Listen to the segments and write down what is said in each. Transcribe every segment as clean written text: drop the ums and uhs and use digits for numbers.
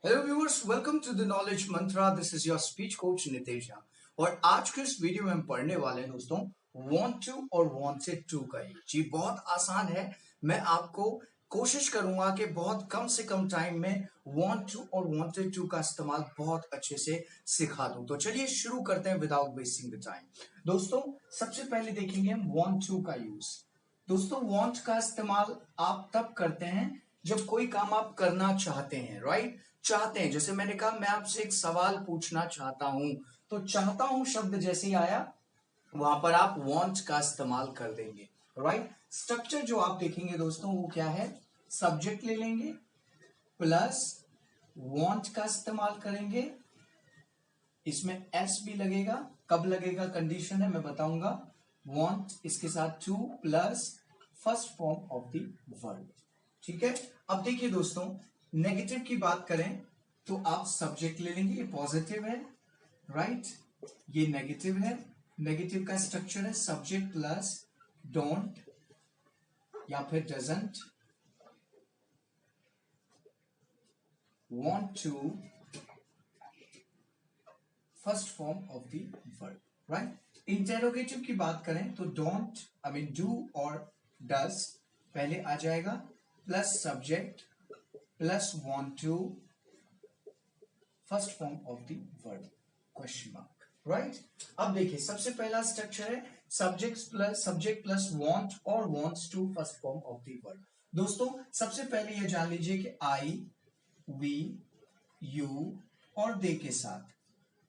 Hello viewers, welcome to the Knowledge Mantra. This is your speech coach Nitesh Jha. और आज के इस वीडियो में हम पढ़ने वाले हैं दोस्तों वांट टू और वांटेड टू का यूज। जी बहुत आसान है। मैं आपको कोशिश करूंगा कि बहुत कम से कम टाइम में वांट टू और वांटेड टू का इस्तेमाल बहुत अच्छे से सिखा दूं। तो चलिए शुरू करते हैं विदाउट वेस्टिंग द टाइम। दोस्तों सबसे पहले देखेंगे हम वांट टू का यूज। दोस्तों वांट का इस्तेमाल आप तब करते हैं जब कोई काम आप करना चाहते हैं, राइट। चाहते हैं, जैसे मैंने कहा मैं आपसे एक सवाल पूछना चाहता हूं, तो चाहता हूं शब्द जैसे ही आया वहां पर आप वांट का इस्तेमाल कर देंगे, राइट। स्ट्रक्चर जो आप देखेंगे दोस्तों वो क्या है, सब्जेक्ट ले लेंगे प्लस वांट का इस्तेमाल करेंगे। इसमें एस भी लगेगा, कब लगेगा कंडीशन है मैं बताऊंगा। वांट इसके साथ two plus first form of the word, ठीक है। अब देखिए दोस्तों नेगेटिव की बात करें तो आप सब्जेक्ट ले लेंगे, ये पॉजिटिव है, राइट। ये नेगेटिव है, नेगेटिव का स्ट्रक्चर है सब्जेक्ट प्लस डोंट या फिर doesn't want to first form of the word, right. Interrogative की बात करें तो डोंट आई मीन डू और डज पहले आ जाएगा plus subject plus want to first form of the word question mark, right. अब देखिए सबसे पहला स्ट्रक्चर है सब्जेक्ट प्लस वांट और wants to first form of the word. दोस्तों सबसे पहले ये जान लीजिए कि आई, वी, यू और दे के साथ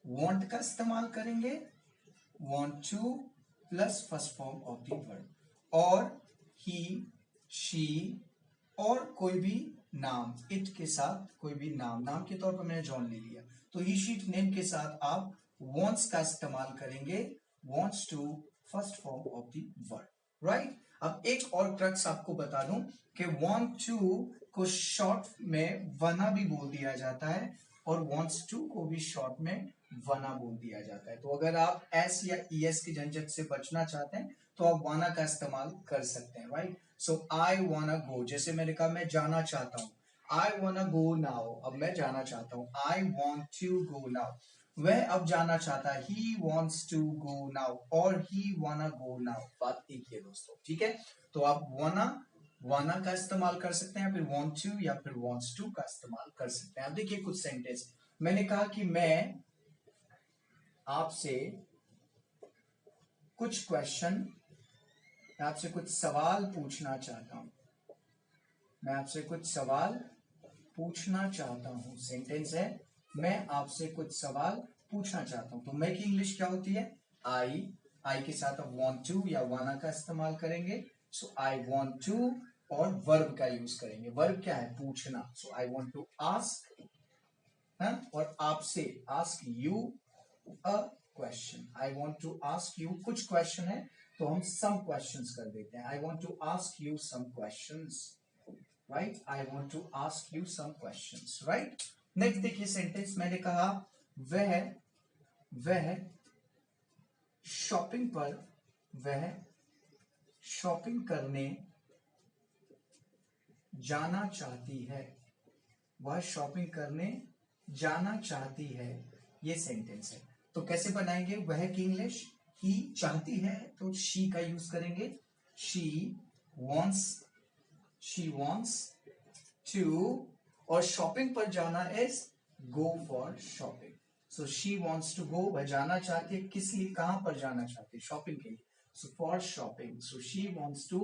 वांट का इस्तेमाल करेंगे, want two plus first form of the word, और ही, शी और कोई भी नाम, इट के साथ कोई भी नाम के तौर पर मैंने जॉन ले लिया, तो ही शी नेम के साथ आप वांट्स का इस्तेमाल करेंगे, wants to first form of the word, right. अब एक और क्रक्स आपको बता दूं कि वांट टू को शॉर्ट में वना भी बोल दिया जाता है और वांट्स टू को भी शॉर्ट में वना बोल दिया जाता है। तो अगर आप एस या ईएस की झंझट से बचना चाहते हैं तो आप वाना का इस्तेमाल कर सकते हैं, राइट। सो आई वाना गो, जैसे मैंने कहा मैं जाना चाहता हूं, आई वाना गो नाउ, अब मैं जाना चाहता हूं, I want to go now. वह अब जाना चाहता है, he wants to go now और ही वाना गो नाउ, बात एक ही है दोस्तों, ठीक है। तो आप वाना का इस्तेमाल कर सकते हैं, फिर वांट टू या फिर वांट्स टू का इस्तेमाल कर सकते हैं। अब देखिए कुछ सेंटेंस, मैंने कहा कि मैं आपसे कुछ क्वेश्चन, मैं आपसे कुछ सवाल पूछना चाहता हूं, मैं आपसे कुछ सवाल पूछना चाहता हूं। सेंटेंस है मैं आपसे कुछ सवाल पूछना चाहता हूं। तो मैं की इंग्लिश क्या होती है, आई के साथ आप वांट टू या वाना का इस्तेमाल करेंगे। सो आई वांट टू और वर्ब का यूज करेंगे। वर्ब क्या है, पूछना। So I want to ask, और आपसे ask you a question. I want to ask you, कुछ क्वेश्चन है तो हम सम क्वेश्चंस कर देते हैं। I want to ask you some questions, right. I want to ask you some questions, right. Next देखिए सेंटेंस, मैंने कहा वह शॉपिंग पर, वह शॉपिंग करने जाना चाहती है, वह शॉपिंग करने जाना चाहती है, ये सेंटेंस है। तो कैसे बनाएंगे, वह की इंग्लिश, ही चाहती है तो शी का यूज करेंगे, शी वॉन्ट्स टू, और शॉपिंग पर जाना is go for shopping. So she wants to go, वह जाना चाहती है, किस लिए, कहां पर जाना चाहती है, शॉपिंग के लिए। So for shopping, so she wants to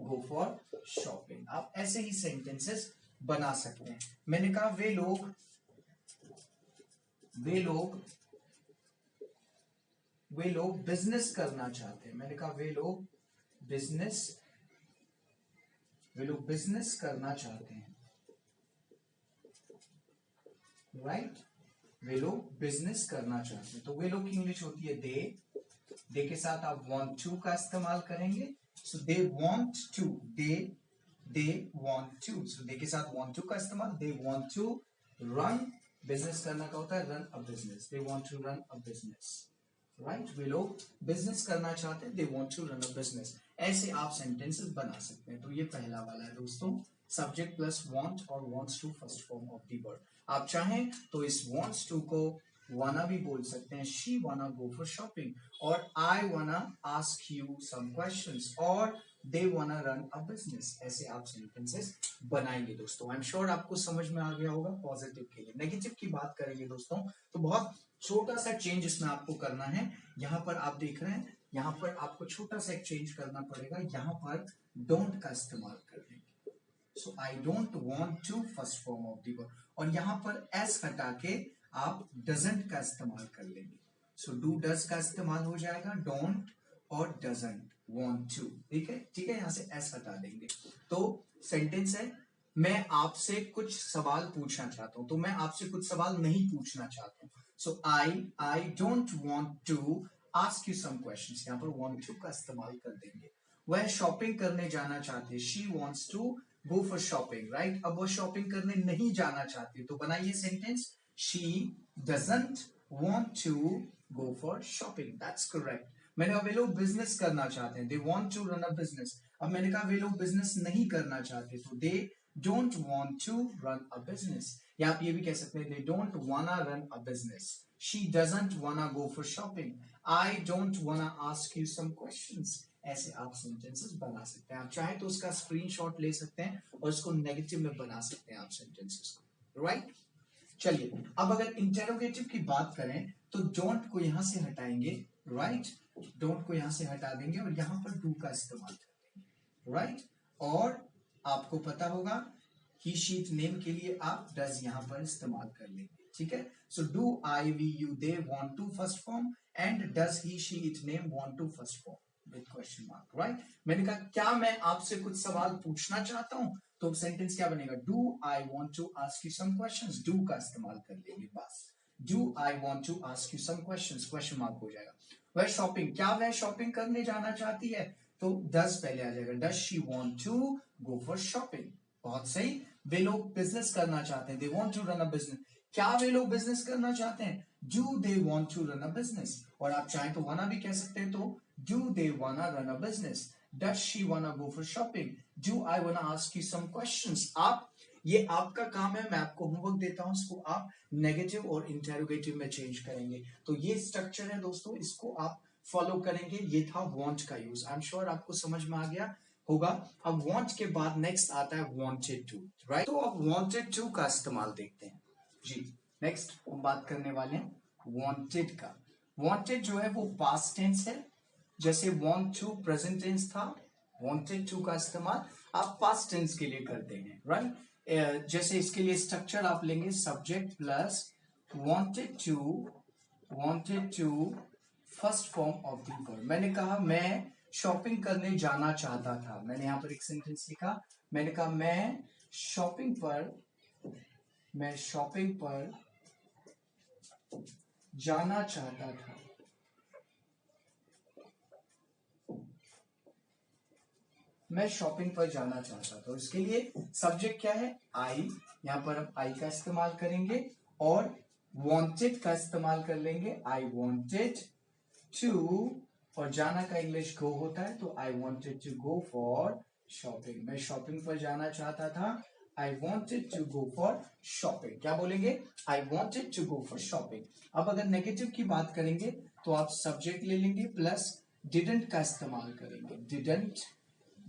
go for shopping. आप ऐसे ही सेंटेंसेस बना सकते हैं। मैंने कहा वे लोग बिजनेस करना चाहते हैं। मैंने कहा वे लोग बिजनेस करना चाहते हैं, राइट। वे लोग बिजनेस करना चाहते हैं, तो वे लोग की इंग्लिश होती है दे के साथ आप वांट टू का इस्तेमाल करेंगे। So they want to, they want to, so they के साथ वांट टू का इस्तेमाल। They want to run, business करना का होता है run a business, they want to run a business, right. वे लोग बिजनेस करना चाहते हैं, they want to run a business. ऐसे आप सेंटेंसेस बना सकते हैं। तो ये पहला वाला है दोस्तों, सब्जेक्ट प्लस वांट और wants to first form of the word. आप चाहें तो इस wants to को wanna भी बोल सकते हैं, she wanna go for shopping, और I wanna ask you some questions, और they wanna run a business। ऐसे आप सेंटेंसेस बनाएंगे दोस्तों। आई एम श्योर आपको समझ में आ गया होगा पॉजिटिव के लिए। नेगेटिव की बात करेंगे दोस्तों तो बहुत छोटा सा चेंज इसमें आपको करना है। यहाँ पर आप देख रहे हैं, यहाँ पर आपको छोटा सा एक चेंज करना पड़ेगा, यहाँ पर डोंट का इस्तेमाल कर देंगे। So I don't want to first form of the verb, और यहाँ पर एस हटा के आप डजंट का इस्तेमाल कर लेंगे। सो डू डज का इस्तेमाल हो जाएगा, डोंट और डजंट वांट टू। ठीक है, ठीक है, यहाँ से एस हटा देंगे। तो सेंटेंस है, मैं आपसे कुछ सवाल पूछना चाहता हूं, तो मैं आपसे कुछ सवाल नहीं पूछना चाहता हूं। So I don't want to ask you some questions, यहाँ पर वांट टू का इस्तेमाल कर देंगे। वह शॉपिंग करने जाना चाहते, she wants to go for shopping, right. अब वो शॉपिंग करने नहीं जाना चाहती, तो बनाइए sentence, she doesn't want to go for shopping, that's correct. मैंने कहा वे लोग बिजनेस करना चाहते हैं, they want to run a business. अब मैंने कहा वे लोग बिजनेस नहीं करना चाहते, तो they don't want to run a business, या आप ये भी कह सकते हैं they don't wanna run a business. She doesn't wanna go for shopping, I don't wanna ask you some questions. ऐसे आप सेंटेंसेस बना सकते हैं। आप चाहे तो उसका स्क्रीनशॉट ले सकते हैं और इसको नेगेटिव में बना सकते हैं आप सेंटेंसेस को, राइट। चलिए, अब अगर इंटेरोगेटिव की बात करें तो डोंट को यहां से हटाएंगे, राइट। डोंट को यहां से हटा देंगे और यहां पर डू का इस्तेमाल कर देंगे, राइट। और आपको पता होगा ही शीट नेम के लिए आप डज यहां पर इस्तेमाल कर लेंगे, ठीक है। So do I we you they want to first form, and does he she it name want to first form with question mark, right. मैंने कहा क्या मैं आपसे कुछ सवाल पूछना चाहता हूं, तो सेंटेंस क्या बनेगा, do I want to ask you some questions, do का इस्तेमाल कर लेंगे बस। Do I want to ask you some questions, question mark हो जाएगा। वह शॉपिंग, क्या वह शॉपिंग करने जाना चाहती है, तो डज पहले आ जाएगा, does she want to go for shopping, बहुत सही। वे लोग बिजनेस करना चाहते हैं, they want to run a business, क्या वे लोग बिजनेस करना चाहते हैं, do they want to run a business. और आप चाहें तो वाना भी कह सकते हैं, तो do they wanna run a business, does she wanna go for shopping, do I wanna ask you some questions. आप, ये आपका काम है, मैं आपको होमवर्क देता हूं, इसको आप नेगेटिव और इंटेरोगेटिव में चेंज करेंगे। तो ये स्ट्रक्चर है दोस्तों, इसको आप फॉलो करेंगे। ये था वांट का यूज, आई एम श्योर आपको समझ में आ गया होगा। अब वांट के बाद नेक्स्ट आता है वांटेड टू, राइट। तो अब वांटेड टू का इस्तेमाल देखते हैं जी। नेक्स्ट हम बात करने वाले हैं वांटेड का। वांटेड जो है वो पास्ट टेंस है, जैसे वांट टू प्रेजेंट टेंस था, वांटेड टू का इस्तेमाल आप पास्ट टेंस के लिए करते हैं, राइट। जैसे इसके लिए स्ट्रक्चर आप लेंगे subject plus wanted to first form of the verb. मैंने कहा मैं शॉपिंग करने जाना चाहता था, मैंने यहां पर एक सेंटेंस लिखा, मैंने कहा मैं शॉपिंग पर जाना चाहता था। मैं शॉपिंग पर जाना चाहता था, इसके लिए सब्जेक्ट क्या है, आई, यहां पर हम आई का इस्तेमाल करेंगे और वांटेड का इस्तेमाल कर लेंगे, आई वांटेड टू, और जाना का इंग्लिश गो होता है, तो I wanted to go for shopping. मैं शॉपिंग पर जाना चाहता था, I wanted to go for shopping. क्या बोलेंगे, I wanted to go for shopping. अब अगर नेगेटिव की बात करेंगे तो आप सब्जेक्ट ले लेंगे प्लस डिडंट का इस्तेमाल करेंगे, डिडंट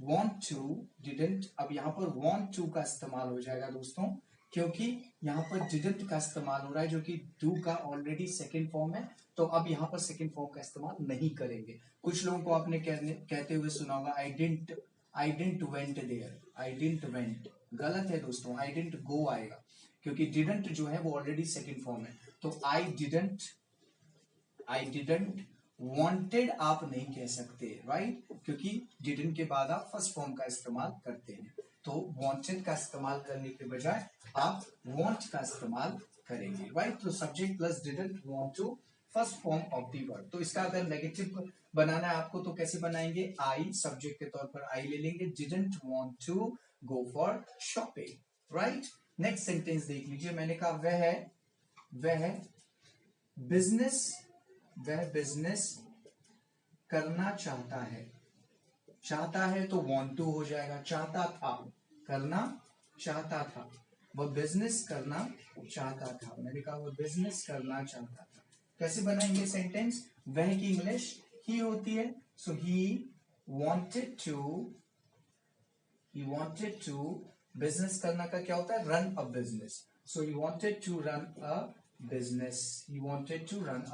want to, didn't। अब यहाँ पर want to का इस्तेमाल हो जाएगा दोस्तों, क्योंकि यहाँ पर didn't का इस्तेमाल हो रहा है जो कि do का ऑलरेडी सेकेंड फॉर्म है, तो अब यहाँ पर सेकेंड फॉर्म का इस्तेमाल नहीं करेंगे। कुछ लोगों को आपने कहते हुए सुना होगा I didn't went there, I didn't went, गलत है दोस्तों, I didn't go आएगा, क्योंकि didn't जो है वो ऑलरेडी सेकेंड फॉर्म है। तो I didn't wanted आप नहीं कह सकते, राइट, क्योंकि didn't के बाद आप फर्स्ट फॉर्म का इस्तेमाल करते हैं। तो wanted का इस्तेमाल करने के बजाय आप want का इस्तेमाल करेंगे, राइट। तो subject plus didn't want to first form of the verb. तो इसका अगर नेगेटिव बनाना है आपको तो कैसे बनाएंगे, आई सब्जेक्ट के तौर पर आई ले लेंगे, didn't want to go for shopping, right. Next sentence देख लीजिए, मैंने कहा वह बिजनेस करना चाहता है तो want to हो जाएगा, चाहता था, करना चाहता था, वह बिजनेस करना चाहता था। मैंने कहा वह बिजनेस करना चाहता था। कैसे बनाएंगे सेंटेंस? वह की इंग्लिश ही होती है, सो ही wanted to बिजनेस करना का क्या होता है? Run a business. So he wanted to run a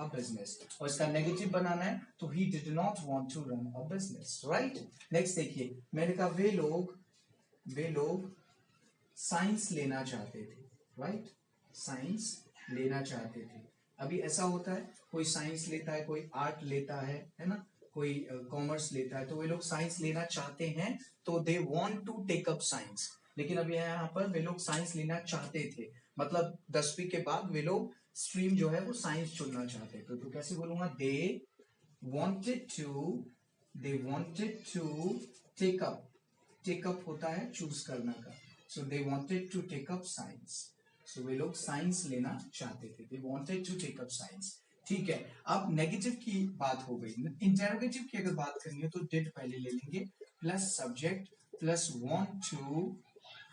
business। और इसका नेगेटिव बनाना है तो he did not want to run a business, right. Next देखिए, मैंने कहा वे लोग साइंस लेना चाहते थे, राइट। साइंस लेना चाहते थे। अभी ऐसा होता है, कोई साइंस लेता है, कोई आर्ट लेता है ना, कोई कॉमर्स लेता है, तो वे लोग साइंस लेना चाहते हैं, तो they want to take up science. लेकिन अभी यहाँ पर वे लोग साइंस लेना चाहते थे, मतलब 10वीं के बाद वे लोग स्ट्रीम जो है वो साइंस चुनना चाहते थे। तो कैसे बोलूंगा? दे wanted to take up होता है चूज करना का, सो दे wanted to take up science। सो वे लोग साइंस लेना चाहते थे, दे wanted to take up science। ठीक है, अब नेगेटिव की बात हो गई। इंटेरोगेटिव की अगर बात करनी है तो डिड पहले ले लेंगे, plus subject plus want to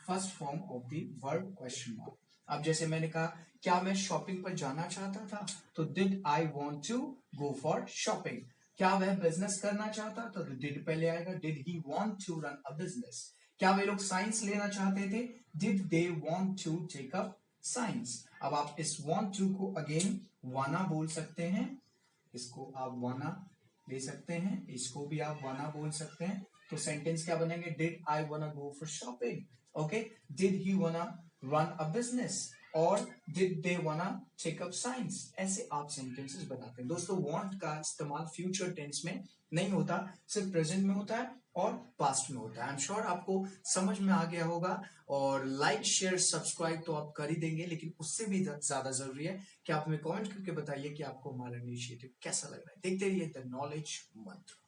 first form of the verb question mark. अब जैसे मैंने कहा क्या मैं शॉपिंग पर जाना चाहता था, तो did I want to go for shopping. क्या वह बिजनेस करना चाहता था, तो डिड पहले आएगा, did he want to run a business. क्या वे लोग साइंस लेना चाहते थे, did they want to take up science. अब आप इस वांट टू को अगेन वाना बोल सकते हैं, इसको आप वाना ले सकते हैं, इसको भी आप वाना बोल सकते हैं। तो सेंटेंस क्या बनेंगे? डिड आई वाना go for shopping, okay. Did he वाना रन अ बिजनेस, और डिड दे वाना टेक अप साइंस। ऐसे आप सेंटेंसेस बनाते हैं। दोस्तों वांट का इस्तेमाल फ्यूचर टेंस में नहीं होता, सिर्फ प्रेजेंट में होता है और पास्ट में होता है। आई एम श्योर आपको समझ में आ गया होगा, और लाइक शेयर सब्सक्राइब तो आप कर ही देंगे, लेकिन उससे भी ज्यादा जरूरी है कि आप हमें कमेंट करके बताइए कि आपको हमारा इनिशिएटिव कैसा लग रहा है। देखते रहिए द नॉलेज मंत्र।